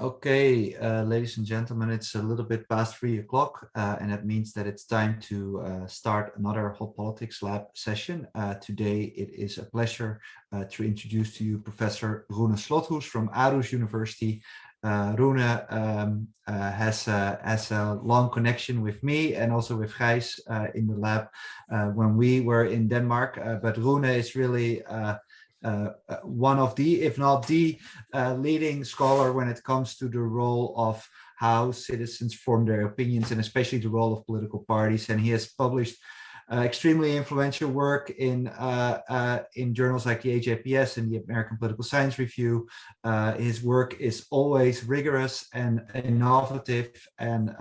Okay, ladies and gentlemen, it's a little bit past 3 o'clock, and that means that it's time to start another Hot Politics Lab session. Today, it is a pleasure to introduce to you Professor Rune Slothuus from Aarhus University. Rune has a long connection with me and also with Gijs in the lab when we were in Denmark, but Rune is really one of the, if not the leading scholar when it comes to the role of how citizens form their opinions, and especially the role of political parties. And he has published extremely influential work in journals like the HAPS and the American Political Science Review. His work is always rigorous and innovative, and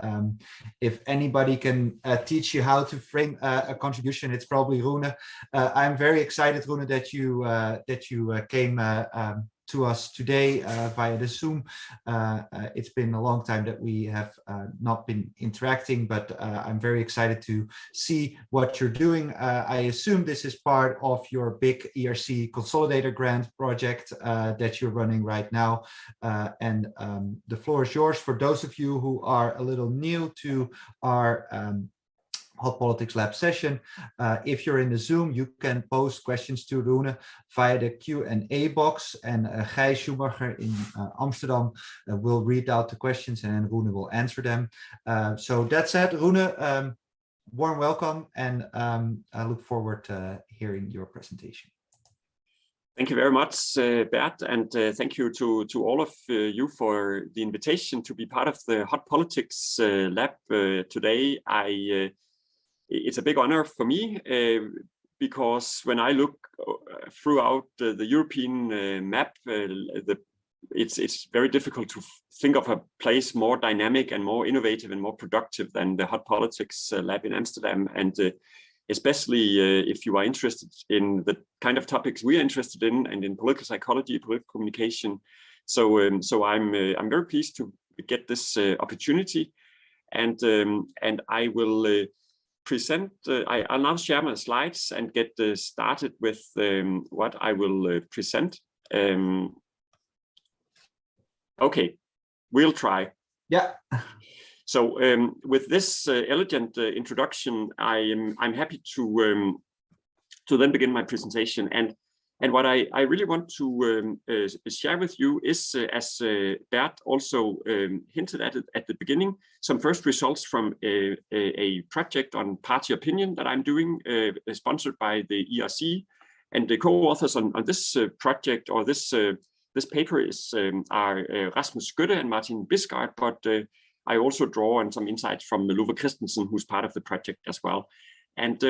if anybody can teach you how to frame a contribution, it's probably Rune. I'm very excited, Rune, that you came to us today via the Zoom. It's been a long time that we have not been interacting, but I'm very excited to see what you're doing. I assume this is part of your big ERC Consolidator Grant project that you're running right now. And the floor is yours for those of you who are a little new to our Hot Politics Lab session. If you're in the Zoom, you can post questions to Rune via the Q&A box, and Gijs Schumacher in Amsterdam will read out the questions, and then Rune will answer them. So that said, Rune, warm welcome, and I look forward to hearing your presentation. Thank you very much, Bert, and thank you to all of you for the invitation to be part of the Hot Politics Lab today. It's a big honor for me because when I look throughout the European map, it's very difficult to think of a place more dynamic and more innovative and more productive than the Hot Politics Lab in Amsterdam, and especially if you are interested in the kind of topics we are interested in, and in political psychology, political communication. So I'm very pleased to get this opportunity, and I will present. I'll now share my slides and get started with what I will present. Okay, we'll try. Yeah. So with this elegant introduction, I'm happy to then begin my presentation. And what I really want to share with you is, as Bert also hinted at it at the beginning, some first results from a project on party opinion that I'm doing, sponsored by the ERC. And the co-authors on this project, or this paper, are Rasmus Skytte and Martin Bisgaard, but I also draw on some insights from Love Christensen, who's part of the project as well. And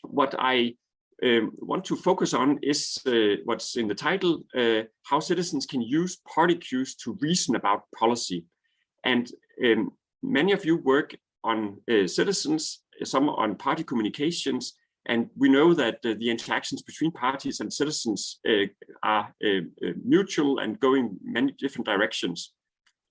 what I want to focus on is what's in the title, how citizens can use party cues to reason about policy. And many of you work on citizens, some on party communications, and we know that the interactions between parties and citizens are mutual and going many different directions.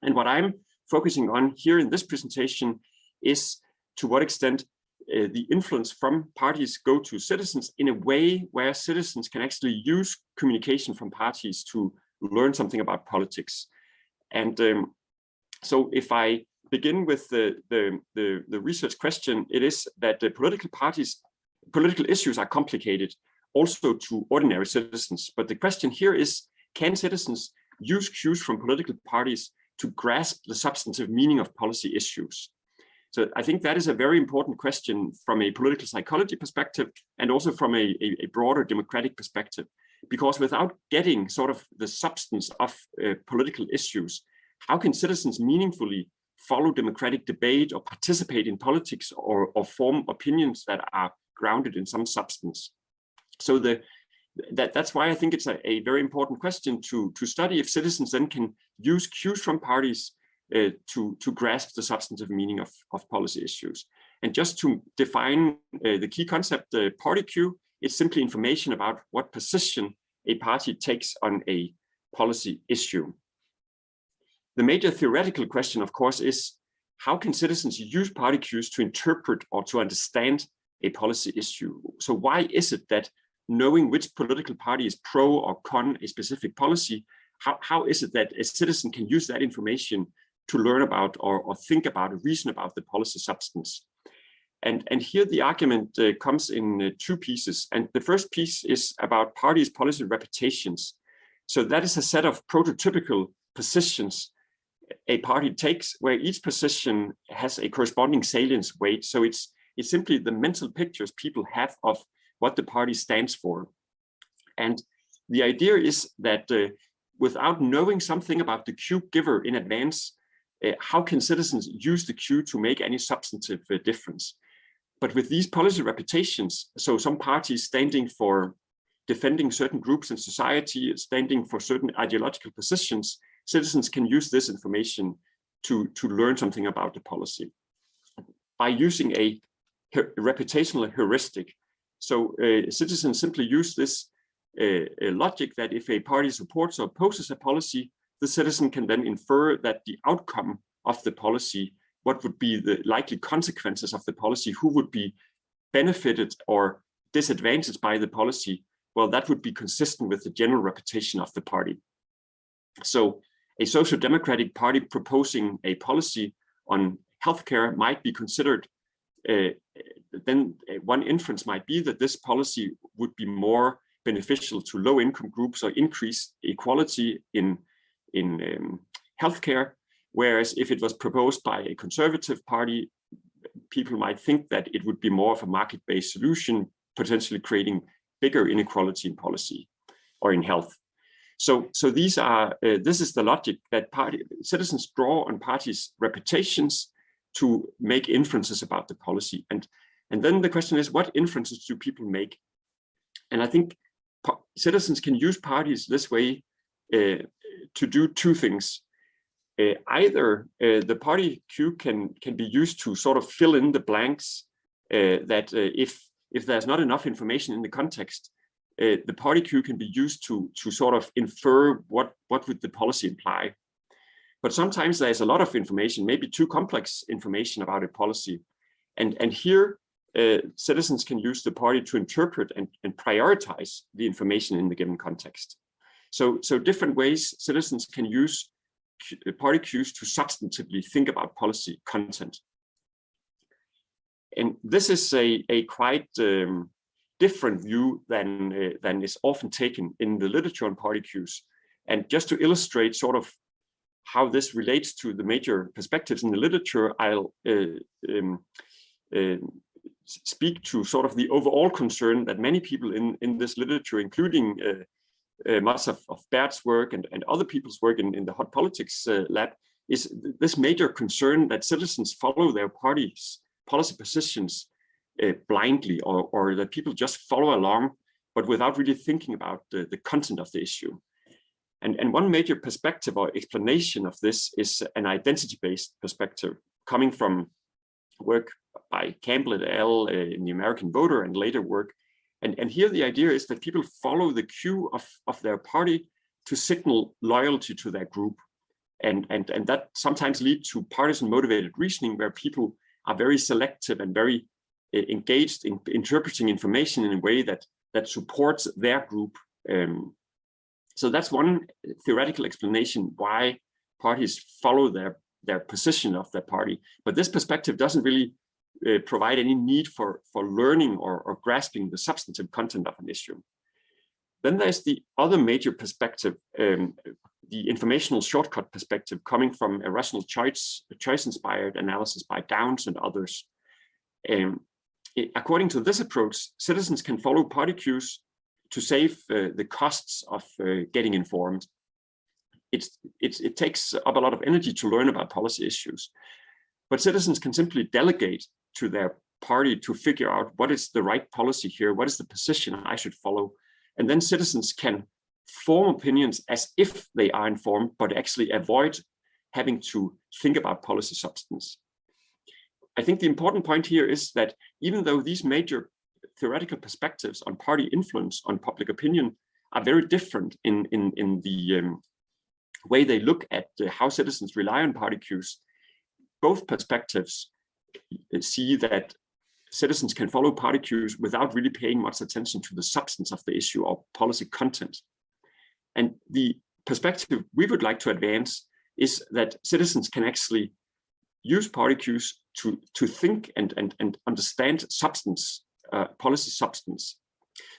And what I'm focusing on here in this presentation is to what extent the influence from parties go to citizens in a way where citizens can actually use communication from parties to learn something about politics. And so if I begin with the research question, it is that the political issues are complicated also to ordinary citizens. But the question here is, can citizens use cues from political parties to grasp the substantive meaning of policy issues? So I think that is a very important question from a political psychology perspective, and also from a broader democratic perspective, because without getting sort of the substance of political issues, how can citizens meaningfully follow democratic debate or participate in politics or form opinions that are grounded in some substance? So that's why I think it's a very important question to study if citizens then can use cues from parties to grasp the substantive meaning of policy issues. And just to define the key concept, the party cue, it's simply information about what position a party takes on a policy issue. The major theoretical question, of course, is how can citizens use party cues to interpret or to understand a policy issue? So why is it that knowing which political party is pro or con a specific policy, how is it that a citizen can use that information to learn about or think about or reason about the policy substance? And here the argument comes in two pieces. And the first piece is about parties' policy reputations. So that is a set of prototypical positions a party takes, where each position has a corresponding salience weight. So it's simply the mental pictures people have of what the party stands for. And the idea is that without knowing something about the cue giver in advance, how can citizens use the cue to make any substantive difference? But with these policy reputations, so some parties standing for defending certain groups in society, standing for certain ideological positions, citizens can use this information to learn something about the policy by using a reputational heuristic. So citizens simply use this logic that if a party supports or opposes a policy, the citizen can then infer that the outcome of the policy, what would be the likely consequences of the policy, who would be benefited or disadvantaged by the policy, well, that would be consistent with the general reputation of the party. So a social democratic party proposing a policy on healthcare might be considered, then one inference might be that this policy would be more beneficial to low-income groups or increase equality in healthcare, whereas if it was proposed by a conservative party, people might think that it would be more of a market-based solution, potentially creating bigger inequality in policy or in health. So these are this is the logic that citizens draw on parties' reputations to make inferences about the policy. And then the question is, what inferences do people make? And I think citizens can use parties this way to do two things. Either the party cue can be used to sort of fill in the blanks that if there's not enough information in the context, the party cue can be used to sort of infer what would the policy imply. But sometimes there's a lot of information, maybe too complex information about a policy. And here citizens can use the party to interpret and prioritize the information in the given context. So different ways citizens can use party cues to substantively think about policy content. And this is a quite different view than is often taken in the literature on party cues. And just to illustrate sort of how this relates to the major perspectives in the literature, I'll speak to sort of the overall concern that many people in this literature, including much of Bert's work and other people's work in the Hot Politics lab, is this major concern that citizens follow their parties' policy positions blindly, or that people just follow along, but without really thinking about the content of the issue. And one major perspective or explanation of this is an identity-based perspective coming from work by Campbell et al. In The American Voter and later work. And here the idea is that people follow the cue of their party to signal loyalty to their group. And that sometimes leads to partisan motivated reasoning, where people are very selective and very engaged in interpreting information in a way that supports their group. So that's one theoretical explanation why parties follow their position of their party. But this perspective doesn't really provide any need for learning or grasping the substantive content of an issue. Then there's the other major perspective, the informational shortcut perspective, coming from a rational choice-inspired analysis by Downs and others. According to this approach, citizens can follow party cues to save the costs of getting informed. It takes up a lot of energy to learn about policy issues, but citizens can simply delegate to their party to figure out what is the right policy here, what is the position I should follow, and then citizens can form opinions as if they are informed, but actually avoid having to think about policy substance. I think the important point here is that even though these major theoretical perspectives on party influence on public opinion are very different in the way they look at how citizens rely on party cues, both perspectives see that citizens can follow party cues without really paying much attention to the substance of the issue or policy content. And the perspective we would like to advance is that citizens can actually use party cues to think and understand substance, policy substance.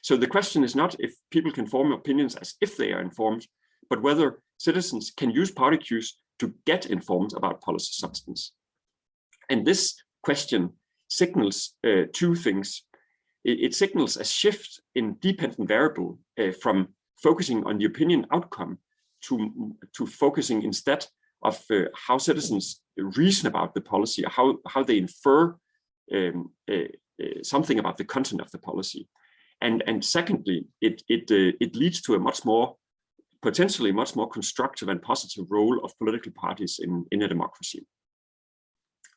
So the question is not if people can form opinions as if they are informed, but whether citizens can use party cues to get informed about policy substance. And this question signals two things. It signals a shift in dependent variable from focusing on the opinion outcome to focusing instead of how citizens reason about the policy, or how they infer something about the content of the policy. And secondly, it leads to a potentially much more constructive and positive role of political parties in a democracy.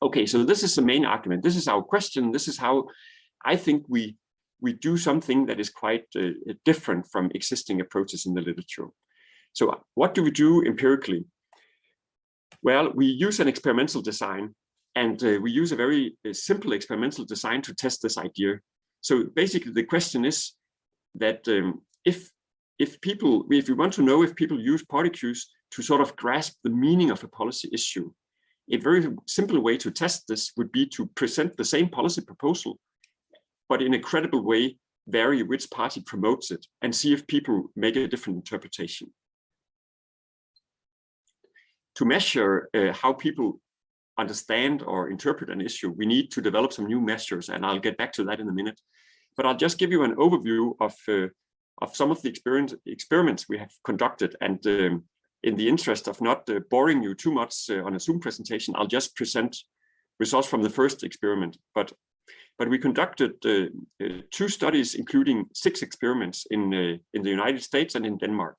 Okay, so this is the main argument. This is our question. This is how I think we do something that is quite different from existing approaches in the literature. So what do we do empirically? Well, we use an experimental design, and we use a very simple experimental design to test this idea. So basically, the question is that if we want to know if people use party cues to sort of grasp the meaning of a policy issue, a very simple way to test this would be to present the same policy proposal, but in a credible way, vary which party promotes it and see if people make a different interpretation. To measure how people understand or interpret an issue, we need to develop some new measures, and I'll get back to that in a minute. But I'll just give you an overview of some of the experiments we have conducted, and in the interest of not boring you too much on a Zoom presentation, I'll just present results from the first experiment. But we conducted 2 studies, including 6 experiments in the United States and in Denmark.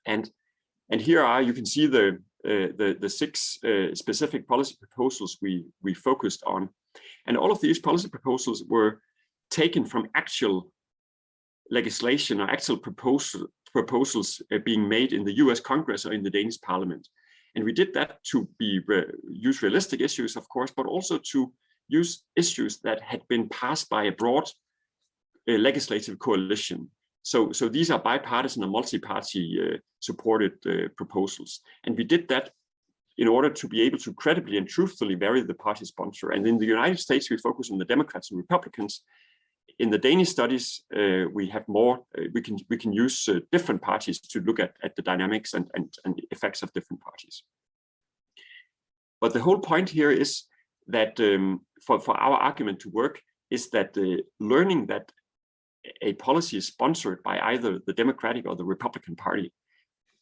And here you can see the 6 specific policy proposals we focused on. And all of these policy proposals were taken from actual legislation or actual proposals being made in the US Congress or in the Danish Parliament. And we did that to use realistic issues, of course, but also to use issues that had been passed by a broad legislative coalition. So these are bipartisan or multi-party supported proposals. And we did that in order to be able to credibly and truthfully vary the party sponsor. And in the United States, we focus on the Democrats and Republicans. In the Danish studies, we have more, we can use different parties to look at the dynamics and the effects of different parties. But the whole point here is that for our argument to work is that learning that a policy is sponsored by either the Democratic or the Republican Party,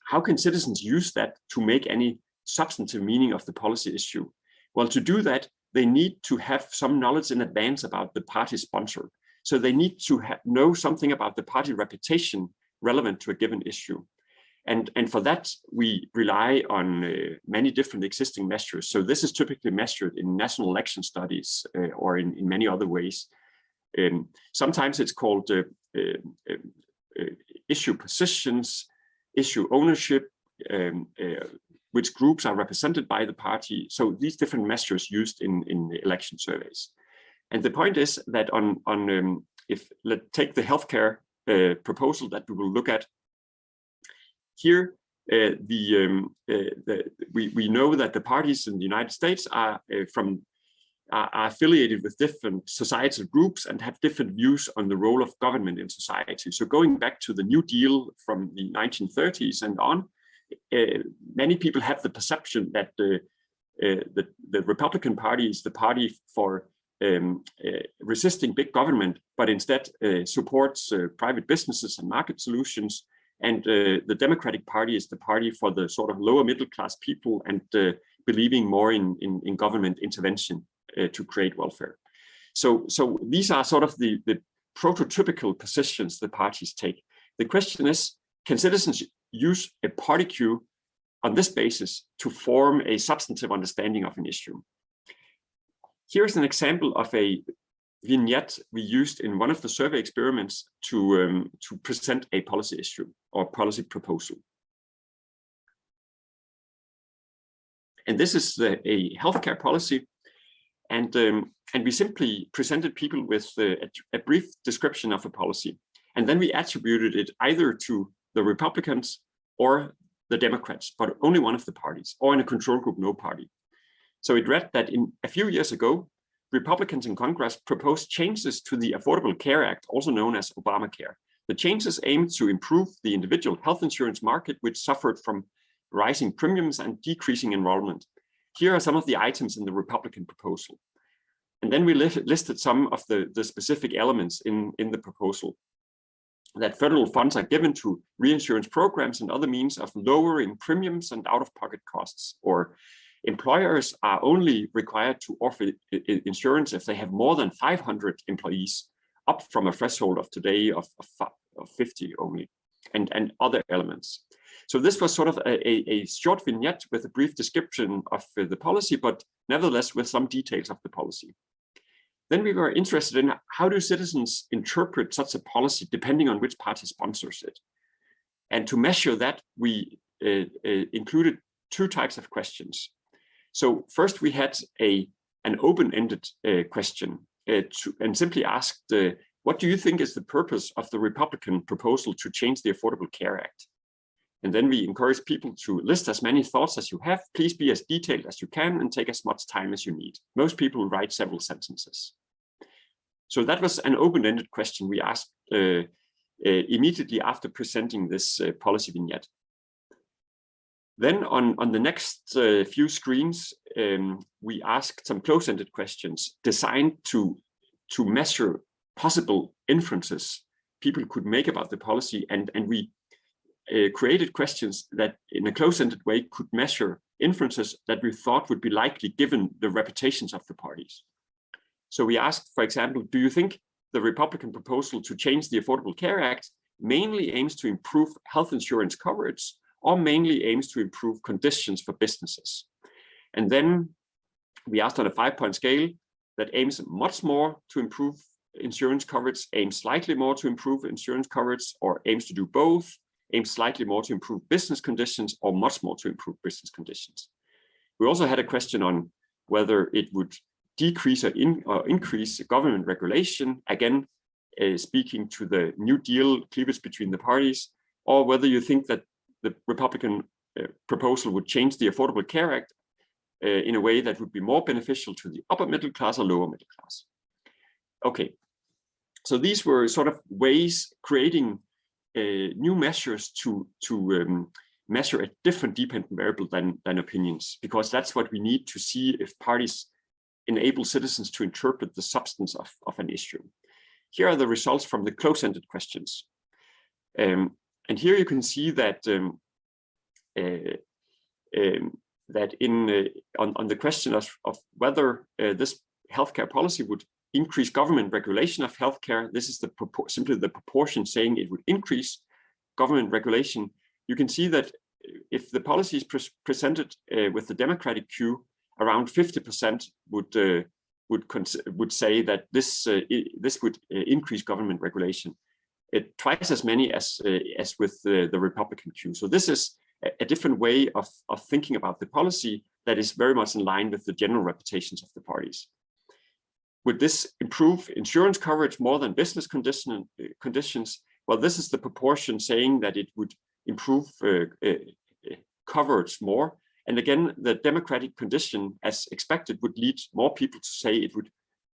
how can citizens use that to make any substantive meaning of the policy issue? Well, to do that, they need to have some knowledge in advance about the party sponsor. So they need to know something about the party reputation relevant to a given issue. And for that, we rely on many different existing measures. So this is typically measured in national election studies or in many other ways. Sometimes it's called issue positions, issue ownership, which groups are represented by the party. So these different measures used in election surveys. And the point is that let's take the healthcare proposal that we will look at here. We know that the parties in the United States are affiliated with different societal groups and have different views on the role of government in society. So going back to the New Deal from the 1930s and on, many people have the perception that the Republican Party is the party for resisting big government, but instead supports private businesses and market solutions. And the Democratic Party is the party for the sort of lower middle class people and believing more in government intervention to create welfare. So these are sort of the prototypical positions the parties take. The question is, can citizens use a party cue on this basis to form a substantive understanding of an issue? Here's an example of a vignette we used in one of the survey experiments to present a policy issue or policy proposal. And this is a healthcare policy. And we simply presented people with a brief description of a policy. And then we attributed it either to the Republicans or the Democrats, but only one of the parties, or in a control group, no party. So it read that a few years ago, Republicans in Congress proposed changes to the Affordable Care Act, also known as Obamacare. The changes aimed to improve the individual health insurance market, which suffered from rising premiums and decreasing enrollment. Here are some of the items in the Republican proposal. And then we listed some of the specific elements in the proposal. That federal funds are given to reinsurance programs and other means of lowering premiums and out-of-pocket costs, or employers are only required to offer insurance if they have more than 500 employees, up from a threshold of today of 50 only, and other elements. So this was sort of a short vignette with a brief description of the policy, but nevertheless with some details of the policy. Then we were interested in how do citizens interpret such a policy depending on which party sponsors it. And to measure that, we included two types of questions. So first we had an open-ended question and simply asked, what do you think is the purpose of the Republican proposal to change the Affordable Care Act? And then we encourage people to list as many thoughts as you have. Please be as detailed as you can and take as much time as you need. Most people write several sentences. So that was an open-ended question we asked immediately after presenting this policy vignette. Then on the next few screens, we asked some close-ended questions designed to measure possible inferences people could make about the policy, and we created questions that in a close-ended way could measure inferences that we thought would be likely given the reputations of the parties. So we asked, for example, do you think the Republican proposal to change the Affordable Care Act mainly aims to improve health insurance coverage, or mainly aims to improve conditions for businesses? And then we asked on a 5-point scale that aims much more to improve insurance coverage, aims slightly more to improve insurance coverage, or aims to do both, aims slightly more to improve business conditions, or much more to improve business conditions. We also had a question on whether it would decrease or increase government regulation, again, speaking to the New Deal cleavage between the parties, or whether you think that the Republican proposal would change the Affordable Care Act in a way that would be more beneficial to the upper middle class or lower middle class. Okay, so these were sort of ways creating new measures to measure a different dependent variable than opinions, because that's what we need to see if parties enable citizens to interpret the substance of an issue. Here are the results from the close-ended questions. And here you can see that on the question of whether this healthcare policy would increase government regulation of healthcare, this is simply the proportion saying it would increase government regulation. You can see that if the policy is presented with the Democratic cue, around 50% would say that this would increase government regulation. Twice as many as with the Republican cue. So this is a different way of thinking about the policy that is very much in line with the general reputations of the parties. Would this improve insurance coverage more than business conditions? Well, this is the proportion saying that it would improve coverage more. And again, the Democratic condition, as expected, would lead more people to say it would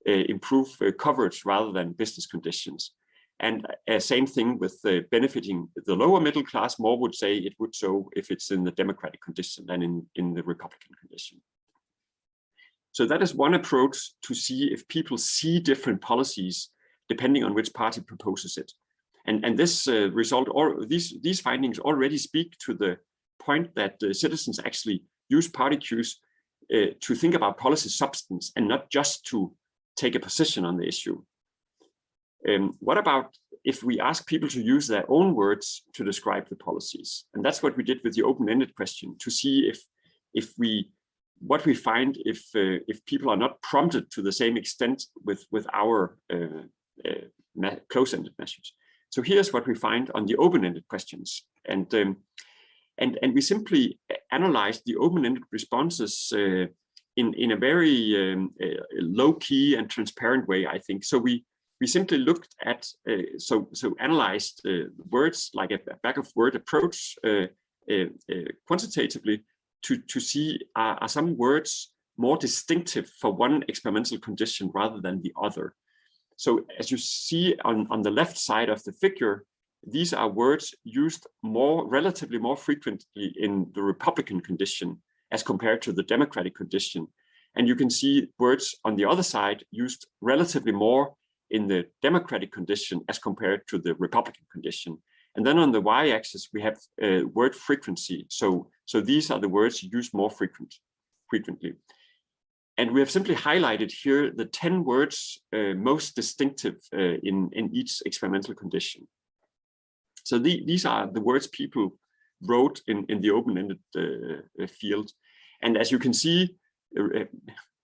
improve coverage rather than business conditions. And same thing with benefiting the lower middle class, more would say it would so if it's in the Democratic condition than in the Republican condition. So that is one approach to see if people see different policies depending on which party proposes it. And this result, or these findings already speak to the point that citizens actually use party cues to think about policy substance and not just to take a position on the issue. What about if we ask people to use their own words to describe the policies? And that's what we did with the open-ended question, to see what we find if people are not prompted to the same extent with our close-ended measures. So here's what we find on the open-ended questions. And And we simply analyzed the open-ended responses in a very low-key and transparent way, I think. So we simply looked at, analyzed words like a back-of-word approach quantitatively to see are some words more distinctive for one experimental condition rather than the other. So as you see on the left side of the figure, these are words used relatively more frequently in the Republican condition as compared to the Democratic condition. And you can see words on the other side used relatively more in the Democratic condition as compared to the Republican condition. And then on the y-axis, we have word frequency. So these are the words used more frequently. And we have simply highlighted here the 10 words most distinctive in each experimental condition. So these are the words people wrote in the open-ended field. And as you can see,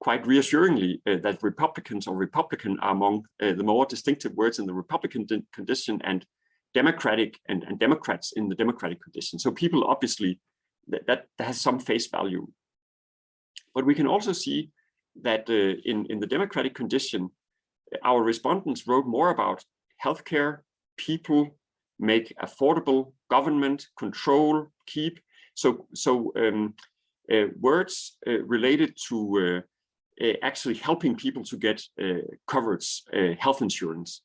quite reassuringly, that Republicans or Republican are among the more distinctive words in the Republican condition, and Democratic and Democrats in the Democratic condition. So people obviously, that has some face value. But we can also see that in the Democratic condition, our respondents wrote more about healthcare, people, make affordable, government, control, keep. So words related to actually helping people to get coverage, health insurance.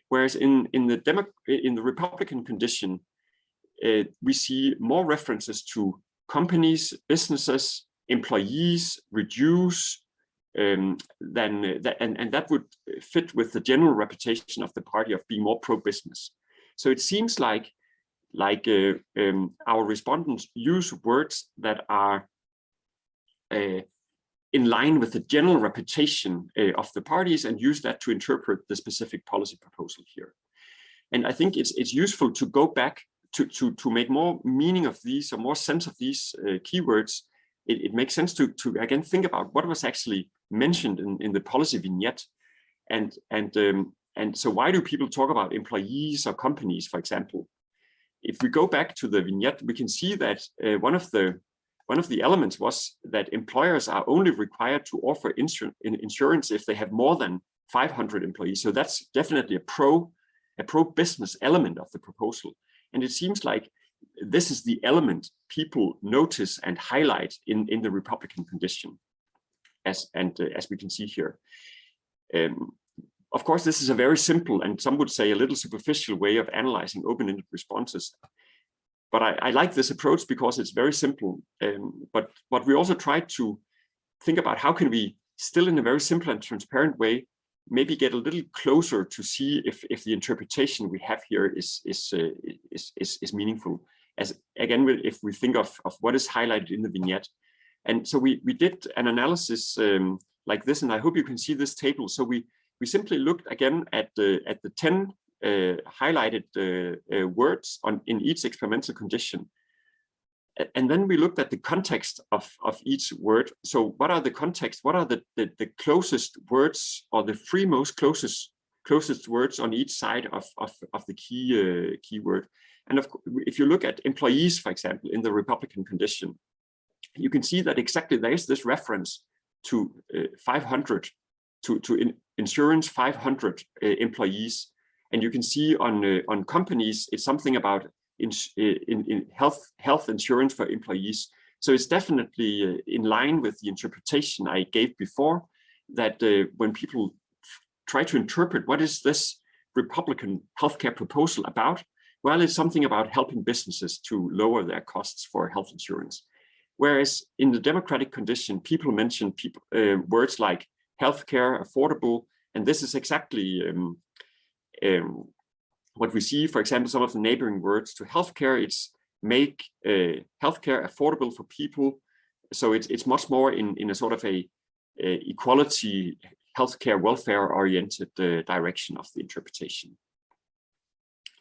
Whereas in the Republican condition, we see more references to companies, businesses, employees, reduce, and that would fit with the general reputation of the party of being more pro-business. So it seems like our respondents use words that are in line with the general reputation of the parties and use that to interpret the specific policy proposal here. And I think it's useful to go back to make more meaning of these, or more sense of these keywords. It makes sense to again think about what was actually mentioned in the policy vignette, and so why do people talk about employees or companies, for example? If we go back to the vignette, we can see that one of the elements was that employers are only required to offer insurance if they have more than 500 employees. So that's definitely a pro-business element of the proposal. And it seems like this is the element people notice and highlight in the Republican condition, as we can see here. Of course, this is a very simple, and some would say a little superficial, way of analyzing open-ended responses. But I like this approach because it's very simple. But we also try to think about how can we still, in a very simple and transparent way, maybe get a little closer to see if the interpretation we have here is meaningful. As again, if we think of what is highlighted in the vignette. And so we did an analysis like this, and I hope you can see this table. So we simply looked again at the 10 highlighted words in each experimental condition. And then we looked at the context of each word. So what are the context? What are the closest words, or the three most closest words on each side of the key word? And if you look at employees, for example, in the Republican condition, you can see that exactly there is this reference to 500, to insurance 500 employees. And you can see on companies, it's something about in health insurance for employees. So it's definitely in line with the interpretation I gave before, that when people try to interpret what is this Republican healthcare proposal about, well, it's something about helping businesses to lower their costs for health insurance. Whereas in the Democratic condition, people mention words like healthcare, affordable, and this is exactly what we see. For example, some of the neighboring words to healthcare, it's make healthcare affordable for people. So it's much more in a sort of a equality, healthcare, welfare-oriented direction of the interpretation.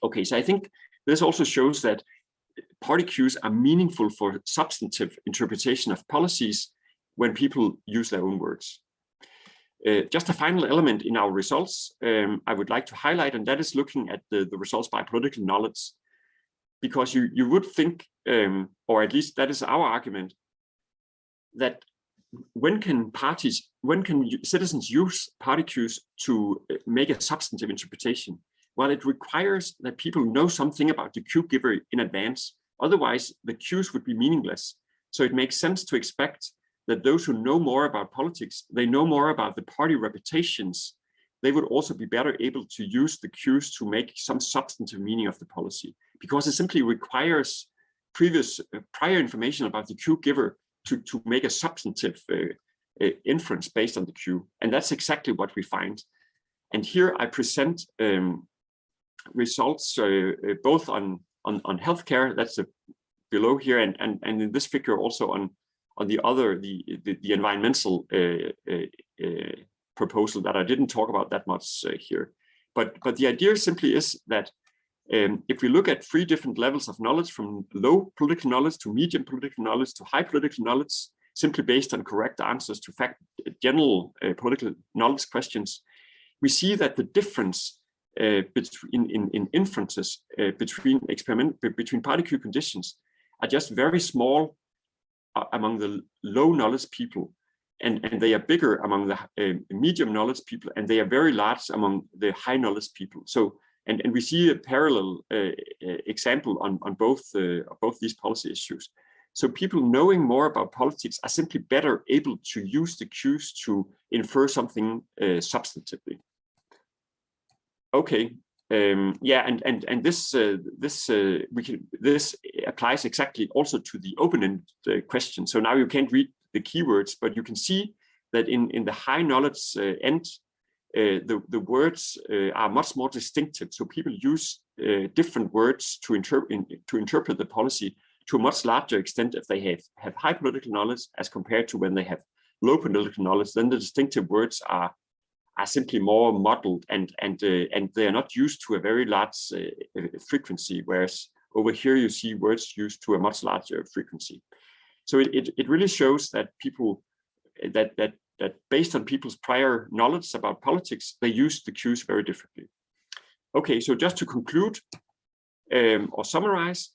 Okay, so I think this also shows that party cues are meaningful for substantive interpretation of policies when people use their own words. Just a final element in our results I would like to highlight, and that is looking at the results by political knowledge. because you would think, or at least that is our argument, that when can citizens use party cues to make a substantive interpretation? Well, it requires that people know something about the cue giver in advance. Otherwise, the cues would be meaningless. So it makes sense to expect that those who know more about politics, they know more about the party reputations, they would also be better able to use the cues to make some substantive meaning of the policy, because it simply requires prior information about the cue giver to make a substantive inference based on the cue. And that's exactly what we find. And here I present results both on healthcare, that's below here, and in this figure also on the environmental proposal that I didn't talk about that much here. But the idea simply is that if we look at 3 different levels of knowledge, from low political knowledge to medium political knowledge to high political knowledge, simply based on correct answers to general political knowledge questions, we see that the difference in inferences between party cue conditions are just very small among the low knowledge people, and they are bigger among the medium knowledge people, and they are very large among the high knowledge people. So, and we see a parallel example on both these policy issues. So people knowing more about politics are simply better able to use the cues to infer something substantively. Okay, yeah, and this applies exactly also to the open-ended question. So now you can't read the keywords, but you can see that in the high knowledge end, the words are much more distinctive. So people use different words to interpret the policy to a much larger extent if they have high political knowledge as compared to when they have low political knowledge. Then the distinctive words are simply more modeled, and they are not used to a very large frequency, whereas over here you see words used to a much larger frequency. So it really shows that people that based on people's prior knowledge about politics, they use the cues very differently. Okay, so just to conclude or summarize,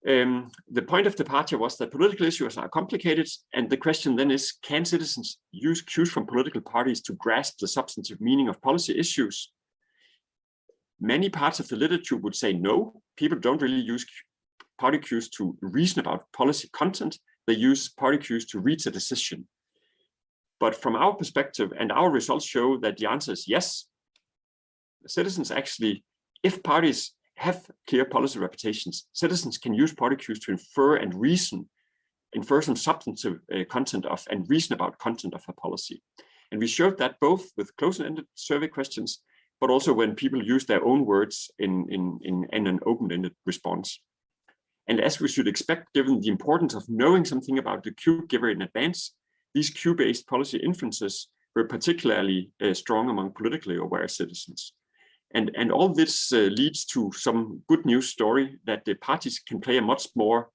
the point of departure was that political issues are complicated, and the question then is, can citizens use cues from political parties to grasp the substantive meaning of policy issues? Many parts of the literature would say no, people don't really use party cues to reason about policy content, they use party cues to reach a decision. But from our perspective, and our results show that the answer is yes. Citizens actually, if parties have clear policy reputations, citizens can use party cues to infer and infer some substantive content of, and reason about content of a policy. And we showed that both with closed-ended survey questions, but also when people use their own words in an open-ended response. And as we should expect, given the importance of knowing something about the cue giver in advance, these cue-based policy inferences were particularly strong among politically aware citizens. And all this leads to some good news story that the parties can play a much more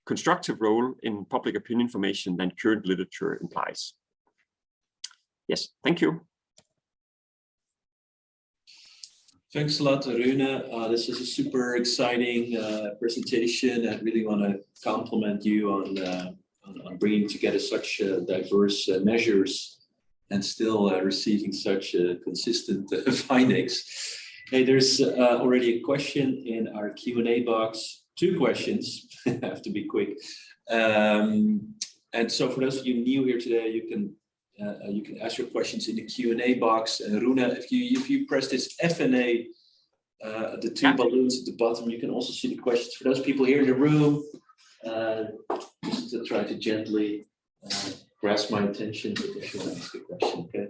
constructive role in public opinion formation than current literature implies. Yes, thank you. Thanks a lot, Rune. This is a super exciting presentation. I really want to compliment you on bringing together such diverse measures and still receiving such consistent findings. Hey, there's already a question in our Q&A box. 2 questions. I have to be quick. And so for those of you new here today, you can ask your questions in the Q&A box. And Rune, if you press this F&A, the 2 balloons at the bottom, you can also see the questions. For those people here in the room, just to try to gently grasp my attention if you want to ask a question, okay?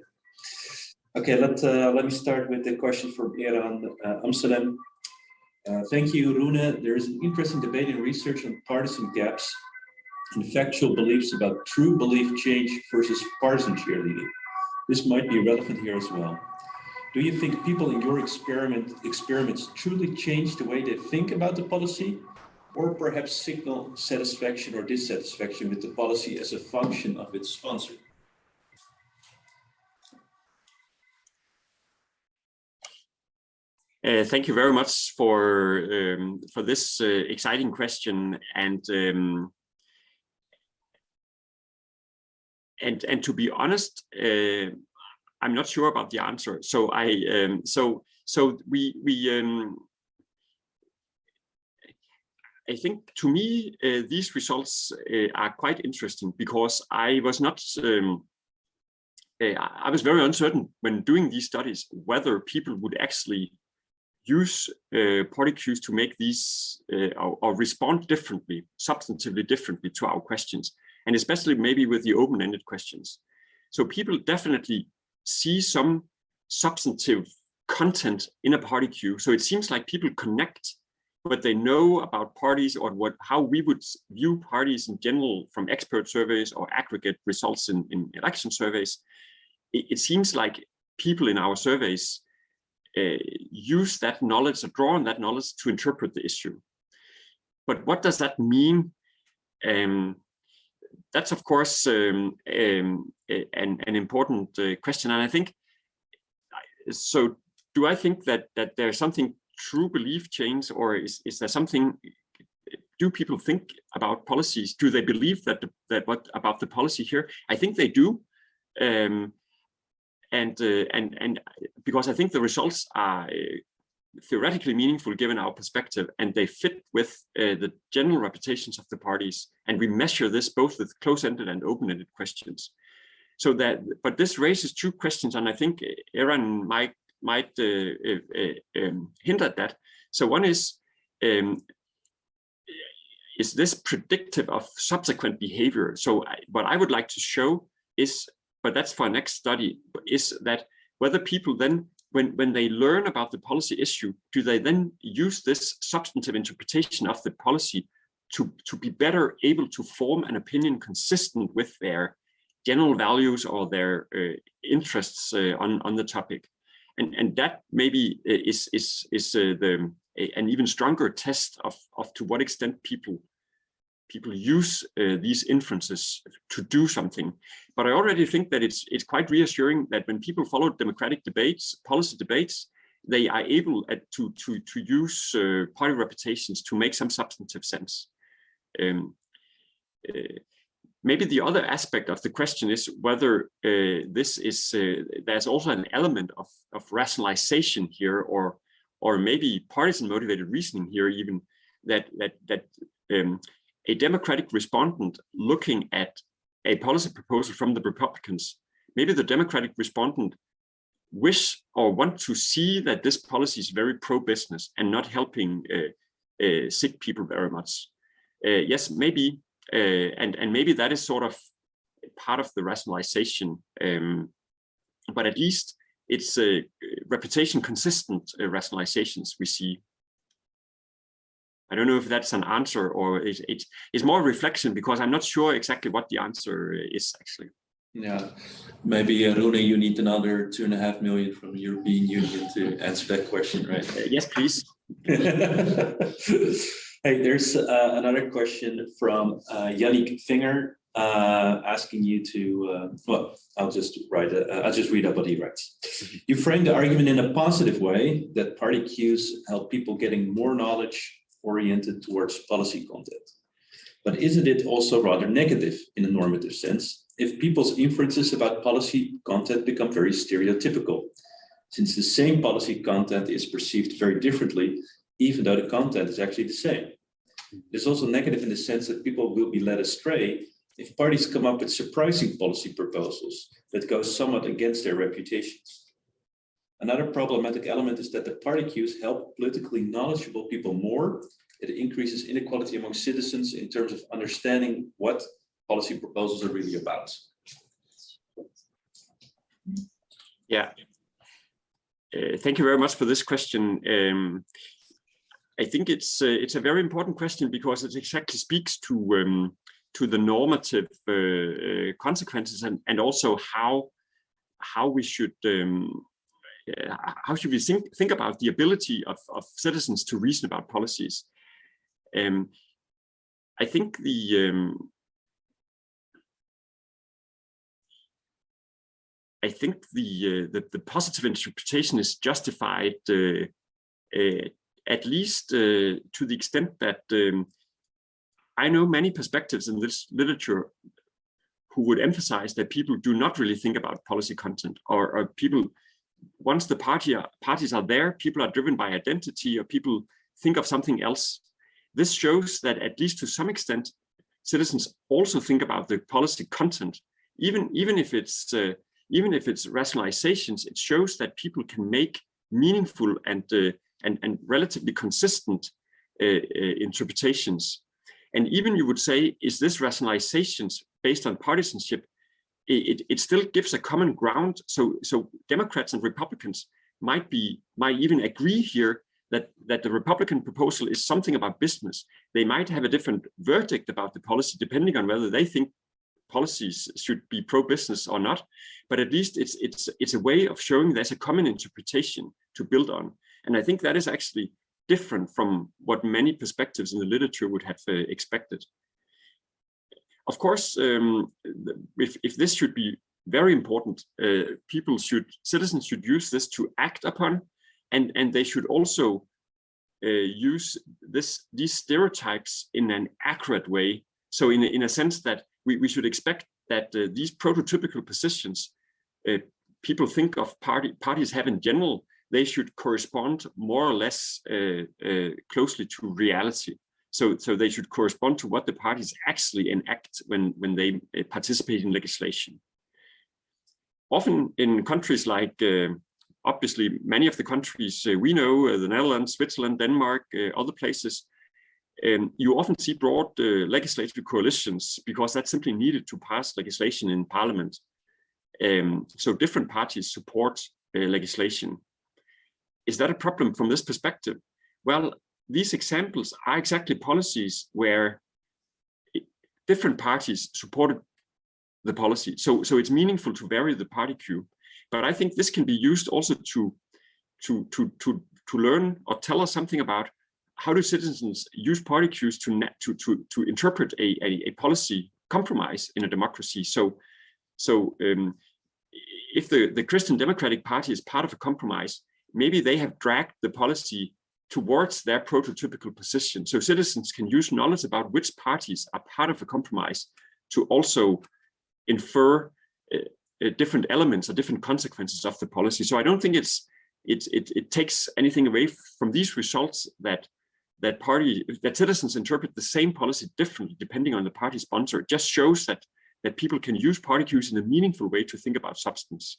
Okay, let me start with the question from Eran Amsterdam. Thank you, Rune. There is an interesting debate in research on partisan gaps and factual beliefs about true belief change versus partisan cheerleading. This might be relevant here as well. Do you think people in your experiments truly change the way they think about the policy, or perhaps signal satisfaction or dissatisfaction with the policy as a function of its sponsor? Thank you very much for this exciting question, and to be honest, I'm not sure about the answer. So I think, to me, these results are quite interesting, because I was not. I was very uncertain when doing these studies whether people would actually use party cues to make these or respond differently, substantively differently to our questions, and especially maybe with the open-ended questions. So people definitely see some substantive content in a party cue. So it seems like people connect what they know about parties, or how we would view parties in general from expert surveys or aggregate results in election surveys. It seems like people in our surveys use that knowledge, or draw on that knowledge to interpret the issue. But what does that mean? That's of course an important question, and I think so. Do I think that there's something true belief change, or is there something? Do people think about policies? Do they believe that what about the policy here? I think they do. And because I think the results are theoretically meaningful given our perspective, and they fit with the general reputations of the parties. And we measure this both with close-ended and open-ended questions. So but this raises two questions, and I think Aaron might hint at that. So one is this predictive of subsequent behavior? So what I would like to show is, but that's for our next study, is that whether people then, when they learn about the policy issue, do they then use this substantive interpretation of the policy to be better able to form an opinion consistent with their general values or their interests on the topic? And that maybe is an even stronger test of to what extent people use these inferences to do something. But I already think that it's quite reassuring that when people follow democratic debates, policy debates, they are able to use party reputations to make some substantive sense. Maybe the other aspect of the question is whether this is there's also an element of rationalization here, or maybe partisan motivated reasoning here, even that a Democratic respondent looking at a policy proposal from the Republicans, maybe the Democratic respondent wish or want to see that this policy is very pro-business and not helping sick people very much. Yes, maybe, and maybe that is sort of part of the rationalization, but at least it's reputation consistent rationalizations we see. I don't know if that's an answer, or it's more reflection, because I'm not sure exactly what the answer is actually. Yeah, maybe Rune, you need another 2.5 million from the European Union to answer that question, right? Yes, please. Hey, there's another question from Yannick Vinger asking you to, well, I'll just read up what he writes. You frame the argument in a positive way that party cues help people getting more knowledge oriented towards policy content. But isn't it also rather negative in a normative sense if people's inferences about policy content become very stereotypical, since the same policy content is perceived very differently, even though the content is actually the same? It's also negative in the sense that people will be led astray if parties come up with surprising policy proposals that go somewhat against their reputations. Another problematic element is that the party cues help politically knowledgeable people more. It increases inequality among citizens in terms of understanding what policy proposals are really about. Yeah, thank you very much for this question. I think it's a very important question, because it exactly speaks to the normative consequences, and also how we should think about the ability of citizens to reason about policies. I think the positive interpretation is justified at least to the extent that I know many perspectives in this literature who would emphasize that people do not really think about policy content, or people, once the parties are there, people are driven by identity, or people think of something else. This shows that at least to some extent, citizens also think about the policy content, even if it's rationalizations. It shows that people can make meaningful and relatively consistent interpretations. And even you would say, is this rationalizations based on partisanship? It still gives a common ground. So Democrats and Republicans might even agree here that the Republican proposal is something about business. They might have a different verdict about the policy depending on whether they think policies should be pro-business or not. But at least it's a way of showing there's a common interpretation to build on. And I think that is actually different from what many perspectives in the literature would have expected. Of course, if this should be very important, citizens should use this to act upon, and they should also use these stereotypes in an accurate way. So in a sense that we should expect that these prototypical positions people think of parties have in general, they should correspond more or less closely to reality. So they should correspond to what the parties actually enact when they participate in legislation. Often in countries like, obviously, many of the countries we know, the Netherlands, Switzerland, Denmark, other places, you often see broad legislative coalitions because that's simply needed to pass legislation in parliament. So different parties support legislation. Is that a problem from this perspective? Well, these examples are exactly policies where different parties supported the policy. So it's meaningful to vary the party queue. But I think this can be used also to learn or tell us something about how do citizens use party queues to interpret a policy compromise in a democracy. So if the Christian Democratic Party is part of a compromise, maybe they have dragged the policy towards their prototypical position. So citizens can use knowledge about which parties are part of a compromise to also infer different elements or different consequences of the policy. So I don't think it takes anything away from these results that citizens interpret the same policy differently depending on the party sponsor. It just shows that people can use party queues in a meaningful way to think about substance.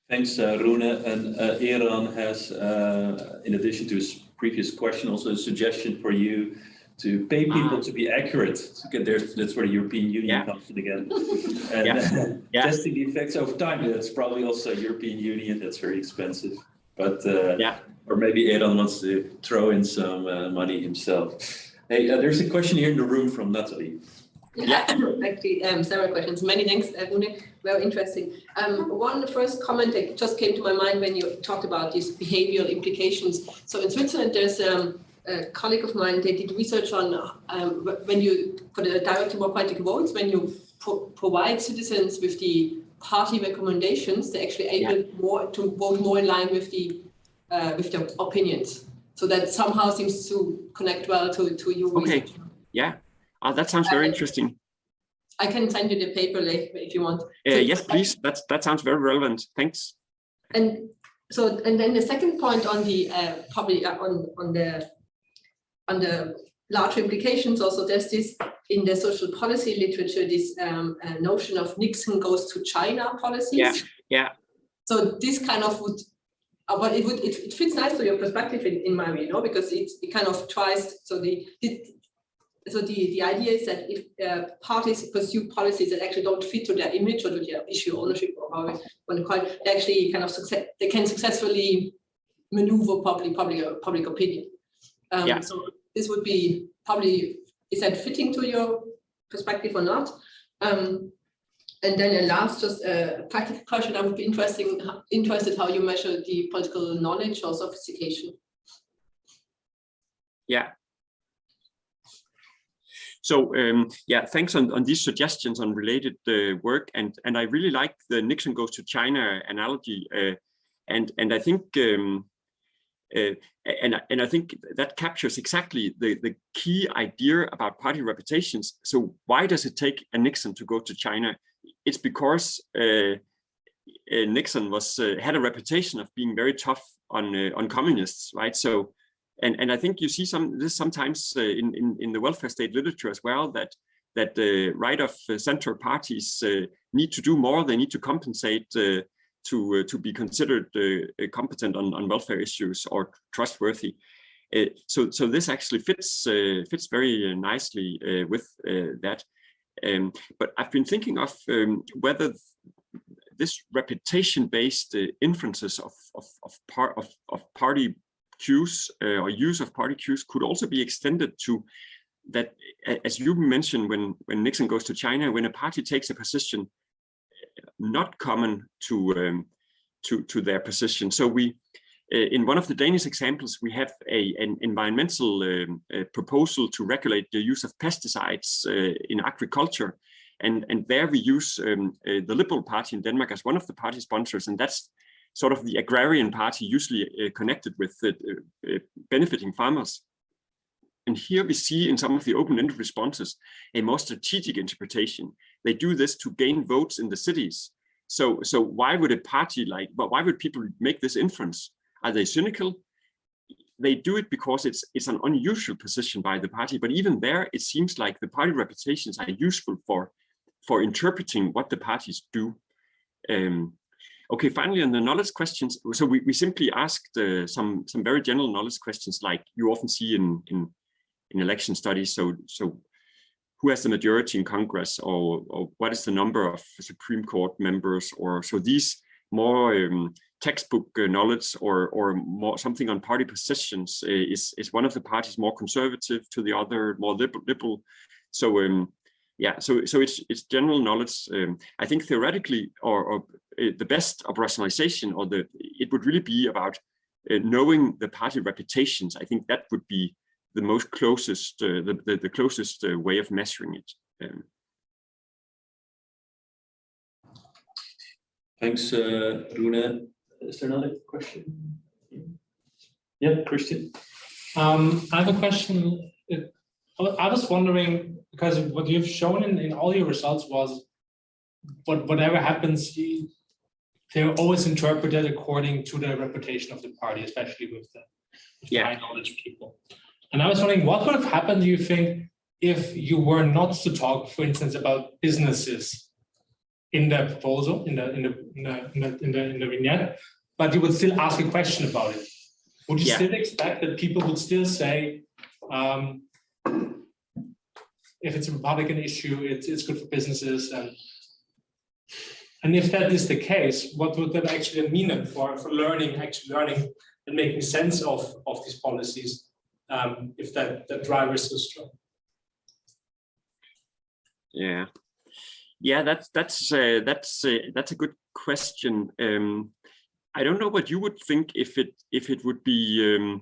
Thanks, Rune. And Aaron has, in addition to his previous question, also a suggestion for you to pay people to be accurate. That's where the European Union comes in again. And testing the effects over time, that's probably also European Union, that's very expensive. But or maybe Aaron wants to throw in some money himself. Hey, there's a question here in the room from Natalie. Yeah, actually, several questions. Many thanks, Rune. Very interesting. One first comment that just came to my mind when you talked about these behavioral implications. So in Switzerland, there's a colleague of mine, they did research on when you, for the direct democratic votes, when you provide citizens with the party recommendations, they're actually able to vote more in line with their opinions. So that somehow seems to connect well to your research. Yeah. That sounds very interesting. I can send you the paper later if you want. Yes, please. That sounds very relevant. Thanks. And then the second point on the probably on the larger implications. Also, there's this in the social policy literature, this notion of Nixon goes to China policies. Yeah. So this kind of would. But it fits nice to your perspective in my view, because it kind of tries. So the idea is that if parties pursue policies that actually don't fit to their image or to their issue ownership or how you want to call it, they actually kind of they can successfully maneuver public opinion. So this would be probably, is that fitting to your perspective or not? And then a last, just a practical question. I would be interested how you measure the political knowledge or sophistication. Yeah. So thanks on these suggestions on related work, and I really like the Nixon goes to China analogy. And I think and I think that captures exactly the key idea about party reputations. So why does it take a Nixon to go to China? It's because Nixon had a reputation of being very tough on communists, right? So, and I think you see this sometimes in the welfare state literature as well, that the right of center parties need to do more. They need to compensate to be considered competent on welfare issues or trustworthy. So this actually fits very nicely with that. But I've been thinking of whether this reputation-based inferences of party cues or use of party cues could also be extended to that, as you mentioned, when Nixon goes to China, when a party takes a position not common to their position. So we, in one of the Danish examples, we have an environmental proposal to regulate the use of pesticides in agriculture. And there we use the Liberal Party in Denmark as one of the party sponsors, and that's sort of the agrarian party, usually connected with benefiting farmers. And here we see in some of the open-ended responses a more strategic interpretation. They do this to gain votes in the cities. So why would a party why would people make this inference? Are they cynical? They do it because it's an unusual position by the party, but even there, it seems like the party reputations are useful for interpreting what the parties do. Okay, finally, on the knowledge questions, so we simply asked some very general knowledge questions like you often see in election studies. So who has the majority in Congress, or what is the number of Supreme Court members, or so these more textbook knowledge or more something on party positions is one of the parties more conservative to the other more liberal. So yeah, so it's general knowledge. I think theoretically, or the best operationalization, or it would really be about knowing the party reputations. I think that would be the most closest, the closest way of measuring it. Thanks, Rune. Is there another question? Yeah, Christian. I have a question. I was wondering, because what you've shown in all your results was whatever happens, they're always interpreted according to the reputation of the party, especially with the high knowledge people. And I was wondering, what would have happened, do you think, if you were not to talk, for instance, about businesses in the proposal, in the vignette, but you would still ask a question about it? Would you still expect that people would still say, if it's a Republican issue, it's good for businesses, and if that is the case, what would that actually mean for learning and making sense of these policies, if that driver is so strong? Yeah, that's a good question. I don't know what you would think if it would be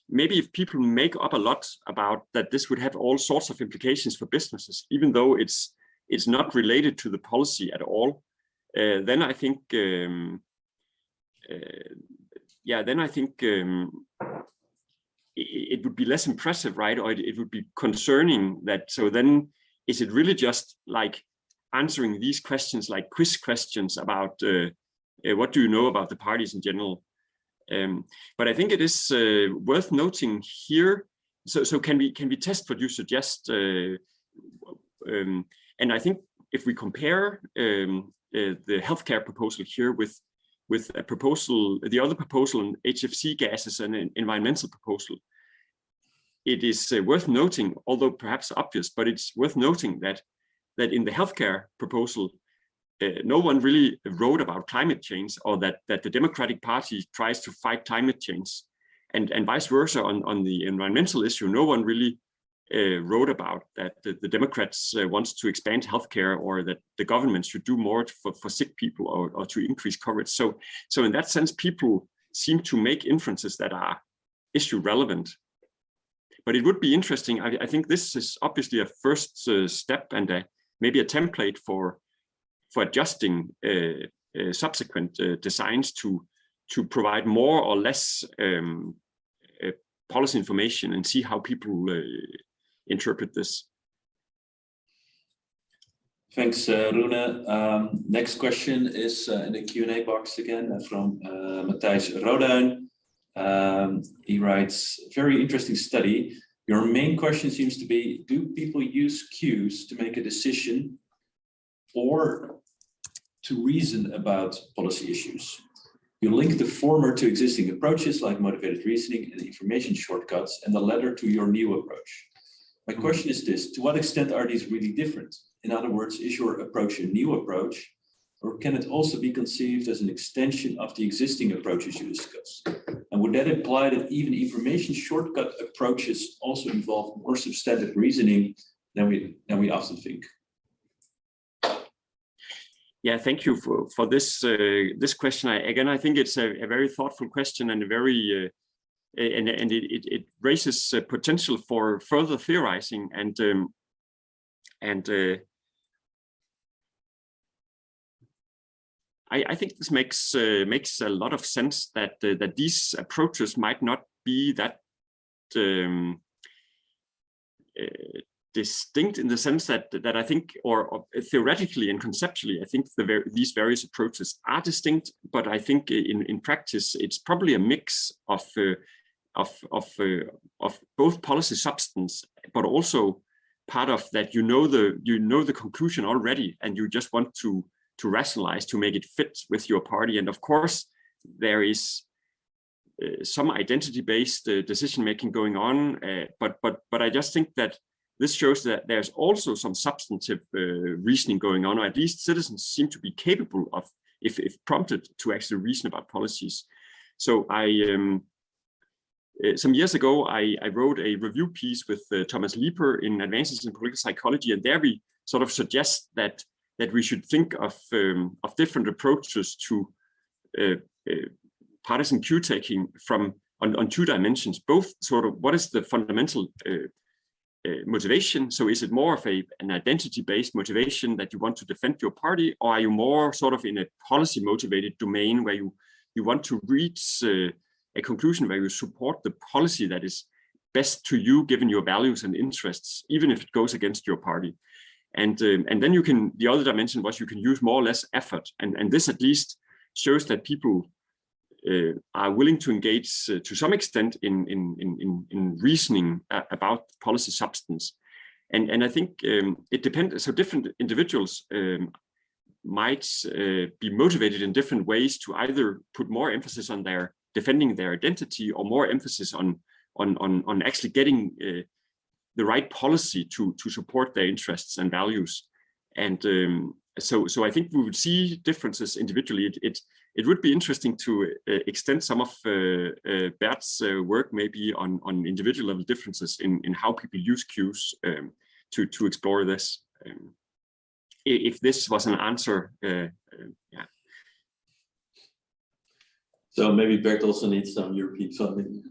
maybe if people make up a lot about that this would have all sorts of implications for businesses, even though it's not related to the policy at all. Then I think it would be less impressive, right? Or it would be concerning that. So then, is it really just like answering these questions, like quiz questions about what do you know about the parties in general? But I think it is worth noting here. So can we test what you suggest? And I think if we compare the healthcare proposal here with a proposal, the other proposal on HFC gases and an environmental proposal, it is worth noting, although perhaps obvious, but it's worth noting that in the healthcare proposal, no one really wrote about climate change, or that the Democratic Party tries to fight climate change, and vice versa on the environmental issue. No one really wrote about that the Democrats wants to expand healthcare, or that the government should do more for sick people, or to increase coverage. So in that sense, people seem to make inferences that are issue relevant. But it would be interesting. I think this is obviously a first step, and maybe a template for adjusting subsequent designs to provide more or less policy information and see how people interpret this. Thanks, Rune. Next question is in the Q&A box again from Matthijs Roduin. He writes, very interesting study. Your main question seems to be, do people use cues to make a decision or to reason about policy issues? You link the former to existing approaches like motivated reasoning and information shortcuts, and the latter to your new approach. My question is this, to what extent are these really different? In other words, is your approach a new approach, or can it also be conceived as an extension of the existing approaches you discuss? And would that imply that even information shortcut approaches also involve more substantive reasoning than we often think? Yeah, thank you for this this question. I think it's a very thoughtful question and a very and it raises potential for further theorizing I think this makes a lot of sense that that these approaches might not be that distinct in the sense that I think, or theoretically and conceptually, I think these various approaches are distinct. But I think in practice, it's probably a mix of both policy substance, but also part of that you know the conclusion already, and you just want to rationalize to make it fit with your party. And of course, there is some identity-based decision-making going on, but I just think that this shows that there's also some substantive reasoning going on, or at least citizens seem to be capable of, if prompted, to actually reason about policies. So some years ago, I wrote a review piece with Thomas Lieper in Advances in Political Psychology, and there we sort of suggest that we should think of different approaches to partisan cue taking on two dimensions. Both sort of what is the fundamental motivation? So is it more of an identity-based motivation that you want to defend your party, or are you more sort of in a policy-motivated domain where you want to reach a conclusion where you support the policy that is best to you given your values and interests, even if it goes against your party? And then you can, the other dimension was you can use more or less effort, and this at least shows that people are willing to engage to some extent in reasoning about policy substance. And I think it depends, so different individuals might be motivated in different ways to either put more emphasis on their defending their identity, or more emphasis on actually getting the right policy to support their interests and values. And so I think we would see differences individually. It would be interesting to extend some of Bert's work maybe on individual level differences in how people use cues to explore this. If this was an answer, yeah. So maybe Bert also needs some European funding.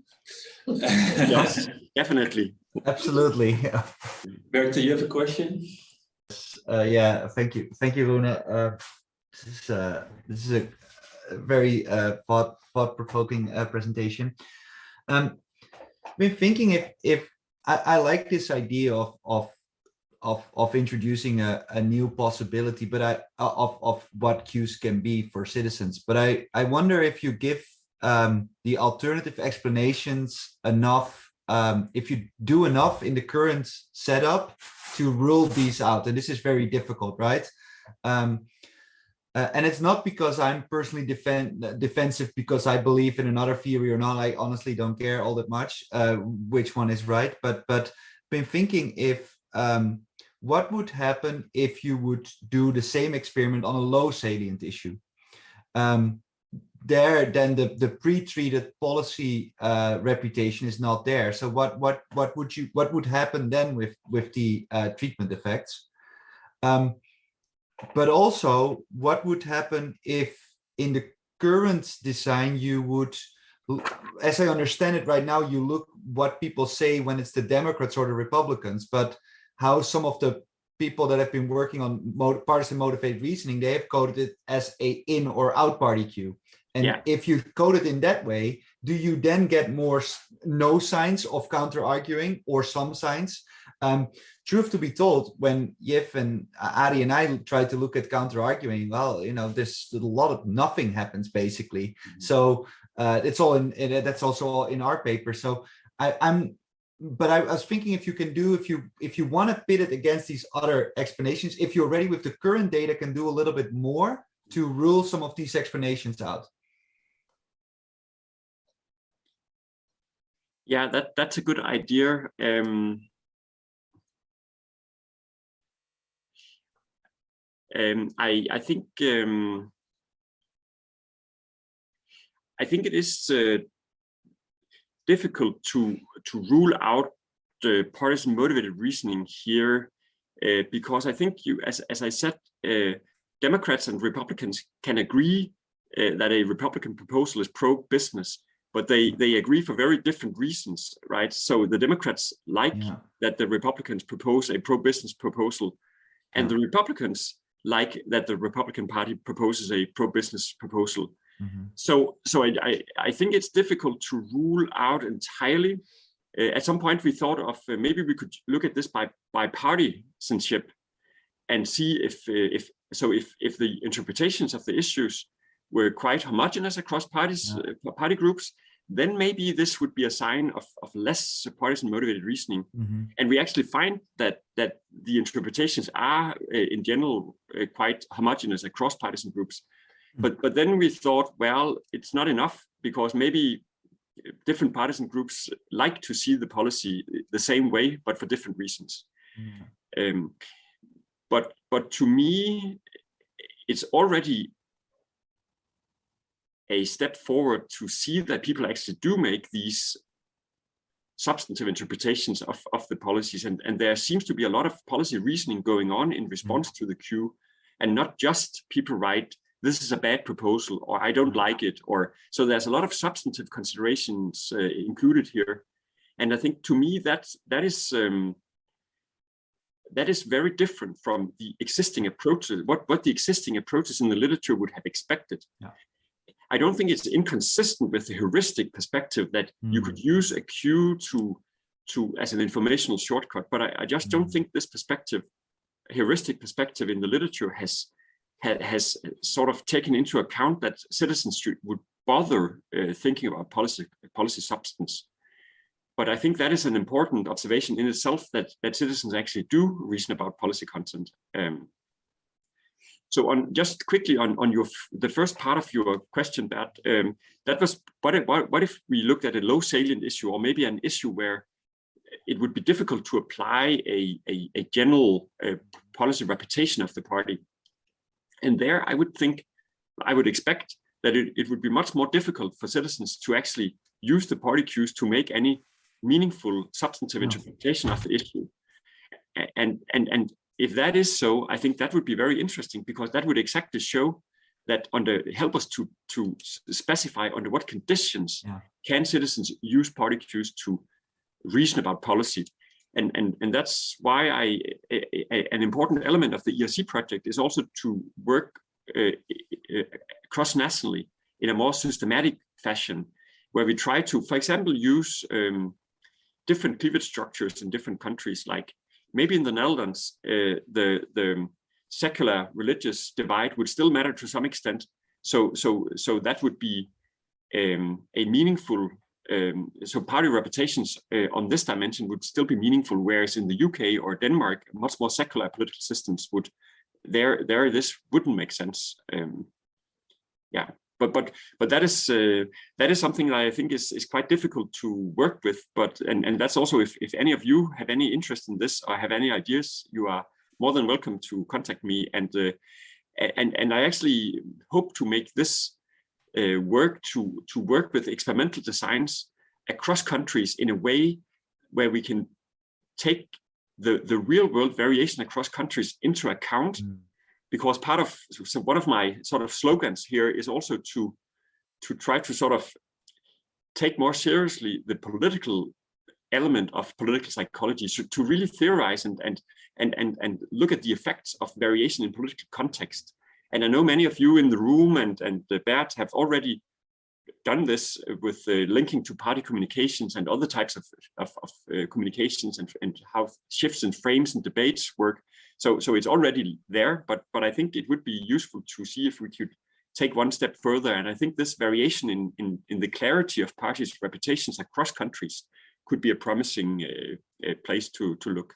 Yes, definitely. Absolutely. Bert, do you have a question? Yeah, thank you, Rune. This is a very thought-provoking presentation. I've been thinking if I like this idea of introducing a new possibility, but of what cues can be for citizens. But I wonder if you give the alternative explanations enough, if you do enough in the current setup to rule these out. And this is very difficult, right? And it's not because I'm personally defensive because I believe in another theory or not. I honestly don't care all that much which one is right. But been thinking if what would happen if you would do the same experiment on a low salient issue? There, then the pre-treated policy reputation is not there. So what would happen then with the treatment effects? But also, what would happen if in the current design you would, as I understand it right now, you look what people say when it's the Democrats or the Republicans, but how some of the people that have been working on partisan motivated reasoning, they have coded it as a in or out party cue. And Yeah. if you code it in that way, do you then get more no signs of counter arguing or some signs? Truth to be told, when Yif and Ari and I try to look at counter arguing, well, you know, there's a lot of nothing happens basically. Mm-hmm. So it's all that's also all in our paper. So but I was thinking if you can do, if you want to pit it against these other explanations, if you're ready with the current data, can do a little bit more to rule some of these explanations out. Yeah, that's a good idea. I think it is difficult to rule out the partisan motivated reasoning here, because I think you, as I said, Democrats and Republicans can agree that a Republican proposal is pro-business, but they agree for very different reasons, right? So the Democrats like that the Republicans propose a pro-business proposal, and the Republicans like that the Republican Party proposes a pro-business proposal. Mm-hmm. So I think it's difficult to rule out entirely. At some point, we thought of maybe we could look at this by partisanship and see if the interpretations of the issues were quite homogeneous across parties, party groups, then maybe this would be a sign of less partisan motivated reasoning. Mm-hmm. And we actually find that the interpretations are in general quite homogeneous across partisan groups. Mm-hmm. But then we thought, well, it's not enough, because maybe different partisan groups like to see the policy the same way, but for different reasons. Mm-hmm. But to me, it's already a step forward to see that people actually do make these substantive interpretations of the policies. And there seems to be a lot of policy reasoning going on in response to the Q, and not just people write, this is a bad proposal, or I don't like it, or so there's a lot of substantive considerations included here. And I think to me that is very different from the existing approaches, what the existing approaches in the literature would have expected. Yeah. I don't think it's inconsistent with the heuristic perspective that you could use a Q to as an informational shortcut, but I just don't think this perspective, heuristic perspective in the literature has sort of taken into account that citizens would bother thinking about policy substance. But I think that is an important observation in itself, that citizens actually do reason about policy content. So just quickly on the first part of your question, Bert, that was what if we looked at a low salient issue, or maybe an issue where it would be difficult to apply a general policy reputation of the party. And there I would expect that it would be much more difficult for citizens to actually use the party cues to make any meaningful substantive interpretation of the issue. And if that is so, I think that would be very interesting, because that would exactly show that help us to specify under what conditions can citizens use party cues to reason about policy. And that's why an important element of the ERC project is also to work cross-nationally in a more systematic fashion, where we try to, for example, use different cleavage structures in different countries. Like maybe in the Netherlands, the secular religious divide would still matter to some extent. So that would be a meaningful. So party reputations on this dimension would still be meaningful, whereas in the UK or Denmark, much more secular political systems would this wouldn't make sense. But that is something that I think is quite difficult to work with. But and that's also, if any of you have any interest in this or have any ideas, you are more than welcome to contact me. And I actually hope to make this work to work with experimental designs across countries in a way where we can take the real world variation across countries into account. Because one of my sort of slogans here is also to try to sort of take more seriously the political element of political psychology, so to really theorize and look at the effects of variation in political context, And I know many of you in the room and Bert have already done this with linking to party communications and other types of communications and how shifts and frames and debates work. So it's already there, but I think it would be useful to see if we could take one step further. And I think this variation in the clarity of parties' reputations across countries could be a promising place to look.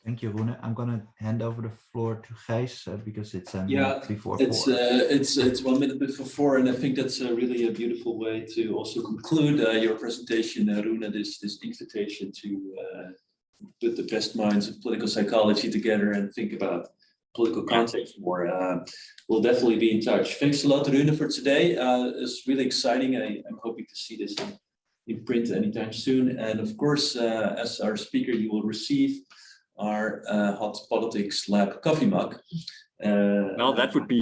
Thank you, Rune. I'm going to hand over the floor to Gijs because it's before 4. It's 1 minute before 4, and I think that's really a beautiful way to also conclude your presentation, Rune. This invitation to put the best minds of political psychology together and think about political context more. We'll definitely be in touch. Thanks a lot, Rune, for today. It's really exciting. I'm hoping to see this in print anytime soon. And of course, as our speaker, you will receive our Hot Politics Lab coffee mug. Well, that would be,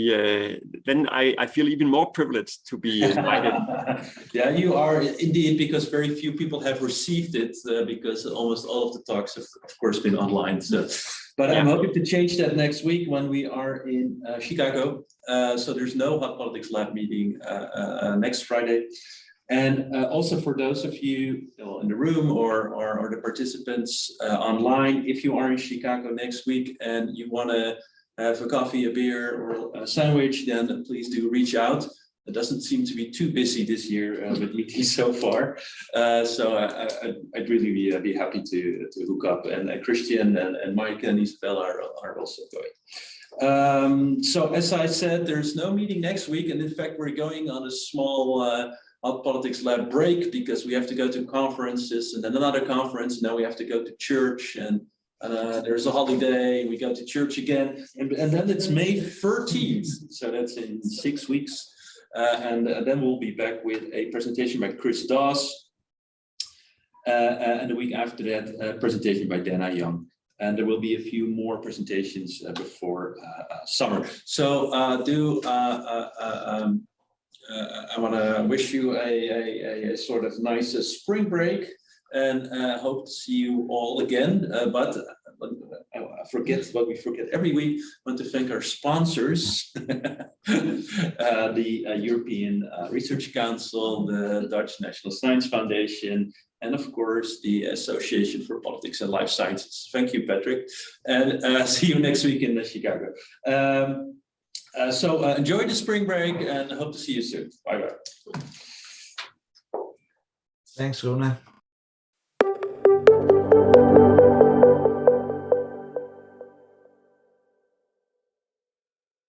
then I feel even more privileged to be invited. Yeah, you are indeed, because very few people have received it because almost all of the talks have, of course, been online. So, but I'm hoping to change that next week when we are in Chicago. So there's no Hot Politics Lab meeting next Friday. And also for those of you in the room or the participants online, if you are in Chicago next week and you want to have a coffee, a beer, or a sandwich, then please do reach out. It doesn't seem to be too busy this year with meetings so far. So I'd really be happy to hook up. And Christian and Mike and Isabel are also going. So as I said, there's no meeting next week. And in fact, we're going on a small Hot Politics Lab break because we have to go to conferences and then another conference. And now we have to go to church and there's a holiday. We go to church again. And then it's May 13th. So that's in 6 weeks. And then we'll be back with a presentation by Chris Dawes. And the week after that, a presentation by Dana Young. And there will be a few more presentations before summer. So I want to wish you a sort of nice spring break and hope to see you all again. But I forget what we forget every week. I want to thank our sponsors, the European Research Council, the Dutch National Science Foundation, and of course, the Association for Politics and Life Sciences. Thank you, Patrick. And see you next week in Chicago. So enjoy the spring break and hope to see you soon. Bye-bye. Thanks, Rune.